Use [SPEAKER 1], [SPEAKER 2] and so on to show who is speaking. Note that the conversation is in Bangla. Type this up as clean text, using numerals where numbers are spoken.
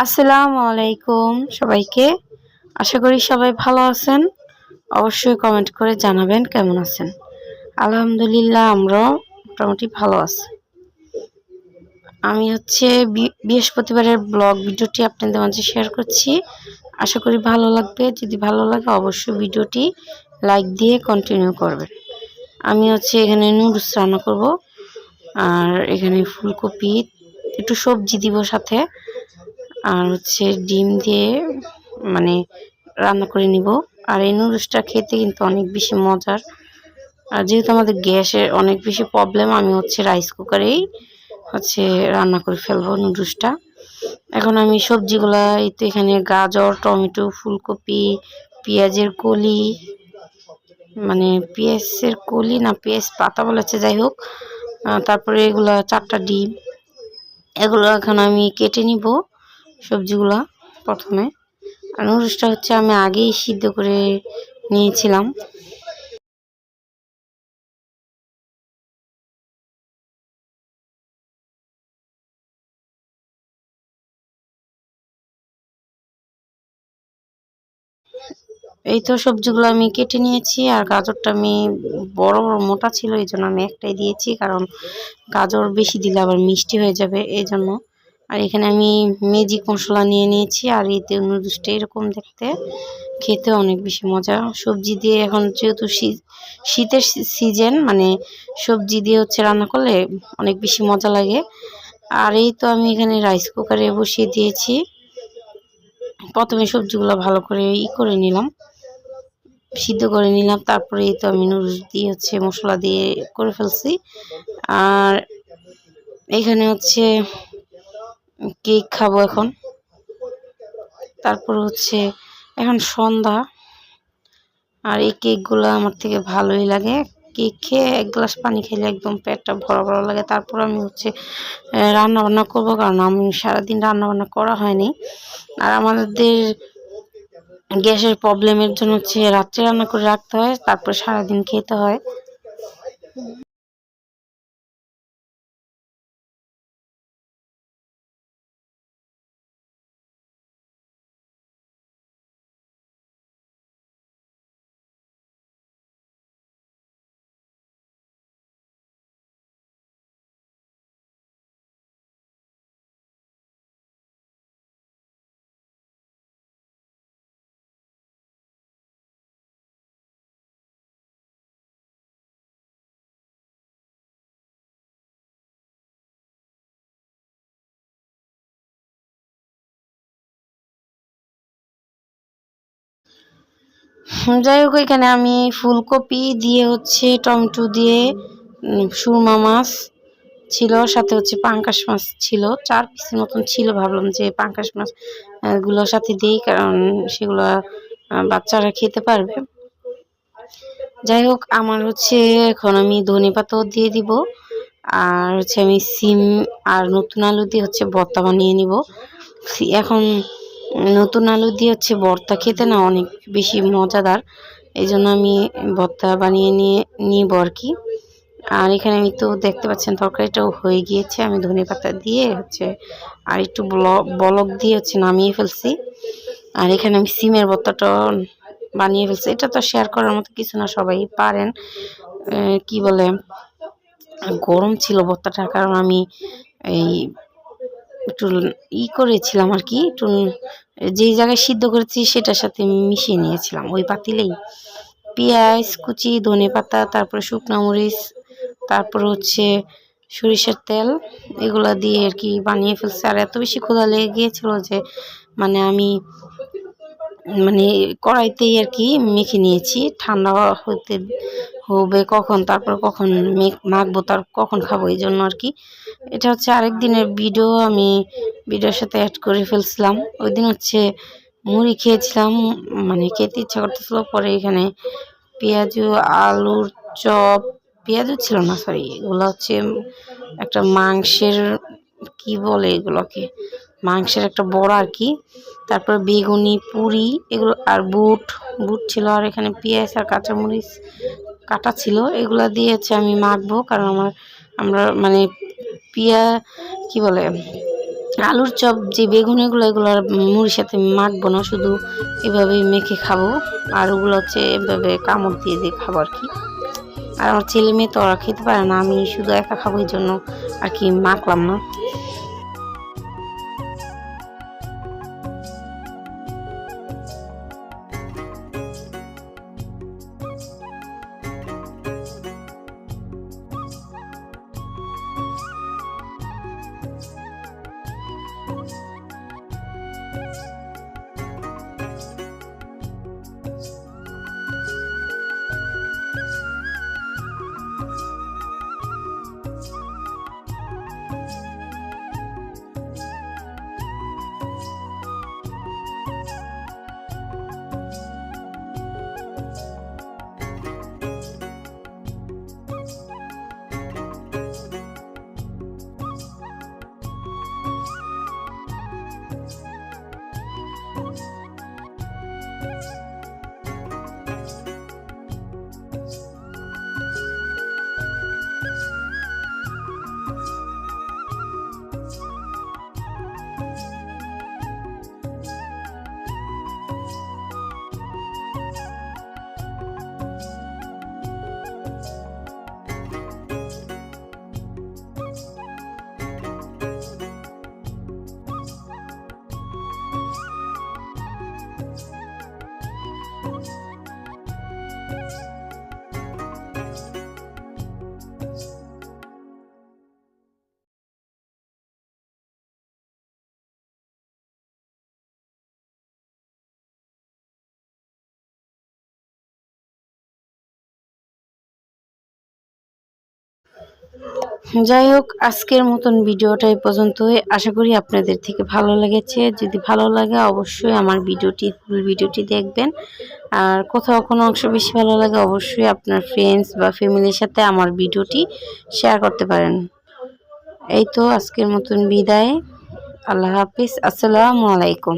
[SPEAKER 1] আসসালামু আলাইকুম সবাইকে। আশা করি সবাই ভালো আছেন। অবশ্যই কমেন্ট করে জানাবেন কেমন আছেন। আলহামদুলিল্লাহ আমরাও মোটামুটি ভালো আছি। আমি বৃহস্পতিবারের ব্লগ ভিডিওটি আপনাদের মাঝে শেয়ার করছি। আশা করি ভালো লাগবে। যদি ভালো লাগে অবশ্যই ভিডিওটি লাইক দিয়ে কন্টিনিউ করবেন। আমি এখানে নুডলস রান্না করব, আর এখানে ফুলকপি একটু সবজি দিব সাথে, আর ডিম দিয়ে মানে রান্না করে নিব। আর এই নুডলসটা খেতে কিন্তু অনেক বেশি মজার। আর যেহেতু আমাদের গ্যাসের অনেক বেশি প্রবলেম, আমি রাইস কুকারেই রান্না করে ফেলবো নুডলসটা। এখন আমি সবজিগুলা এখানে গাজর, টমেটো, ফুলকপি, পেঁয়াজের কলি, মানে পেঁয়াজের কলি না পেঁয়াজ পাতা বলেছে, যাই হোক, তারপরে এগুলা 4টা ডিম, এগুলো এখন আমি কেটে নিব সবজিগুলা প্রথমে। আর নুডলসটা আমি আগেই সিদ্ধ করে নিয়েছিলাম। এই তো সবজিগুলো আমি কেটে নিয়েছি। আর গাজরটা আমি বড় বড় মোটা ছিল, এই জন্য আমি একটাই দিয়েছি, কারণ গাজর বেশি দিলে আবার মিষ্টি হয়ে যাবে, এই জন্য। আর এখানে আমি ম্যাজিক মশলা নিয়ে নিয়েছি। আর এই নুডলসটা এরকম দেখতে, খেতে অনেক বেশি মজা। সবজি দিয়ে এখন যেহেতু শীতের সিজন, মানে সবজি দিয়ে রান্না করলে অনেক বেশি মজা লাগে। আর এই তো আমি এখানে রাইস কুকারে বসিয়ে দিয়েছি। প্রথমে সবজিগুলো ভালো করে করে নিলাম, সিদ্ধ করে নিলাম। তারপরে এই তো আমি নুডলস দিয়ে মশলা দিয়ে করে ফেলছি। আর এখানে কেক খাবো এখন। তারপর এখন সন্ধ্যা, আর এই কেকগুলো আমার থেকে ভালোই লাগে। কেক খেয়ে 1 গ্লাস পানি খেলে একদম পেটটা ভরা ভরা লাগে। তারপর আমি রান্না বান্না করবো, কারণ আমি সারাদিন রান্না বান্না করা হয়নি। আর আমাদের গ্যাসের প্রবলেমের জন্য রাত্রে রান্না করে রাখতে হয়, তারপর সারাদিন খেতে হয়। যাই হোক, এখানে আমি ফুলকপি দিয়ে টমেটো দিয়ে সুরমা মাছ ছিল, সাথে পাঙ্গাস মাছ ছিল, 4 পিসের মতন ছিল। ভাবলাম যে পাঙ্গাস মাছ গুলোর সাথে দিই, কারণ সেগুলো বাচ্চারা খেতে পারবে। যাই হোক, আমার এখন আমি ধনেপাতাও দিয়ে দিব। আর আমি সিম আর নতুন আলু দিয়ে ভর্তা বানিয়ে নিব। এখন নতুন আলু দিয়ে ভর্তা খেতে না অনেক বেশি মজাদার, এই জন্য আমি ভর্তা বানিয়ে নিব আর কি। আর এখানে আমি তো দেখতে পাচ্ছেন তরকারিটাও হয়ে গিয়েছে। আমি ধনেপাতা দিয়ে আর একটু বলক দিয়ে নামিয়ে ফেলছি। আর এখানে আমি সিমের ভর্তাটা বানিয়ে ফেলছি। এটা তো শেয়ার করার মতো কিছু না, সবাই পারেন। কি বলে, গরম ছিল ভর্তাটা, কারণ আমি এই একটু করেছিলাম আর কি, একটু যেই জায়গায় সিদ্ধ করেছি সেটার সাথে মিশিয়ে নিয়েছিলাম ওই পাতিলেই। পেঁয়াজ কুচি, ধনেপাতা, তারপরে শুকনো মরিচ, তারপর সরিষার তেল, এগুলা দিয়ে আর কি বানিয়ে ফেলছি। আর এত বেশি ক্ষুধা লেগে গিয়েছিল যে আমি কড়াইতেই আর কি মেখে নিয়েছি। ঠান্ডা হতে হবে কখন, তারপর কখন মাখবো, তার কখন খাবো, এই জন্য আর কি। এটা আরেক দিনের ভিডিও, আমি ভিডিওর সাথে অ্যাড করে ফেলছিলাম। ওই দিন মুড়ি খেয়েছিলাম, খেতে ইচ্ছা করতেছিল। পরে এখানে পেঁয়াজু, আলুর চপ, পেঁয়াজু ছিল না, সরি, এগুলো একটা মাংসের, কি বলে এগুলোকে, মাংসের একটা বড়া আর কি। তারপর বেগুনি, পুরি, এগুলো, আর বুট ছিল। আর এখানে পেঁয়াজ আর কাঁচামরিচ কাটা ছিল, এগুলো দিয়ে আমি মাখবো, কারণ আমরা কি বলে আলুর চপ যে বেগুন এগুলো মুড়ির সাথে মাখবো না, শুধু এভাবেই মেখে খাবো। আর ওগুলো হচ্ছে এভাবে কামড় দিয়ে দিয়ে খাবো আর কি। আর আমার ছেলে মেয়ে তো ওরা খেতে পারে না, আমি শুধু একা খাবো, এই জন্য আর কি মাখলাম না। যাই হোক, আজকের মতন ভিডিওটা এই পর্যন্তই। আশা করি আপনাদের থেকে ভালো লেগেছে। যদি ভালো লাগে অবশ্যই আমার ফুল ভিডিওটি দেখবেন। আর কোথাও কোনো অংশ বেশি ভালো লাগে অবশ্যই আপনার ফ্রেন্ডস বা ফ্যামিলির সাথে আমার ভিডিওটি শেয়ার করতে পারেন। এই তো আজকের মতন বিদায়। আল্লাহ হাফিজ। আসসালামু আলাইকুম।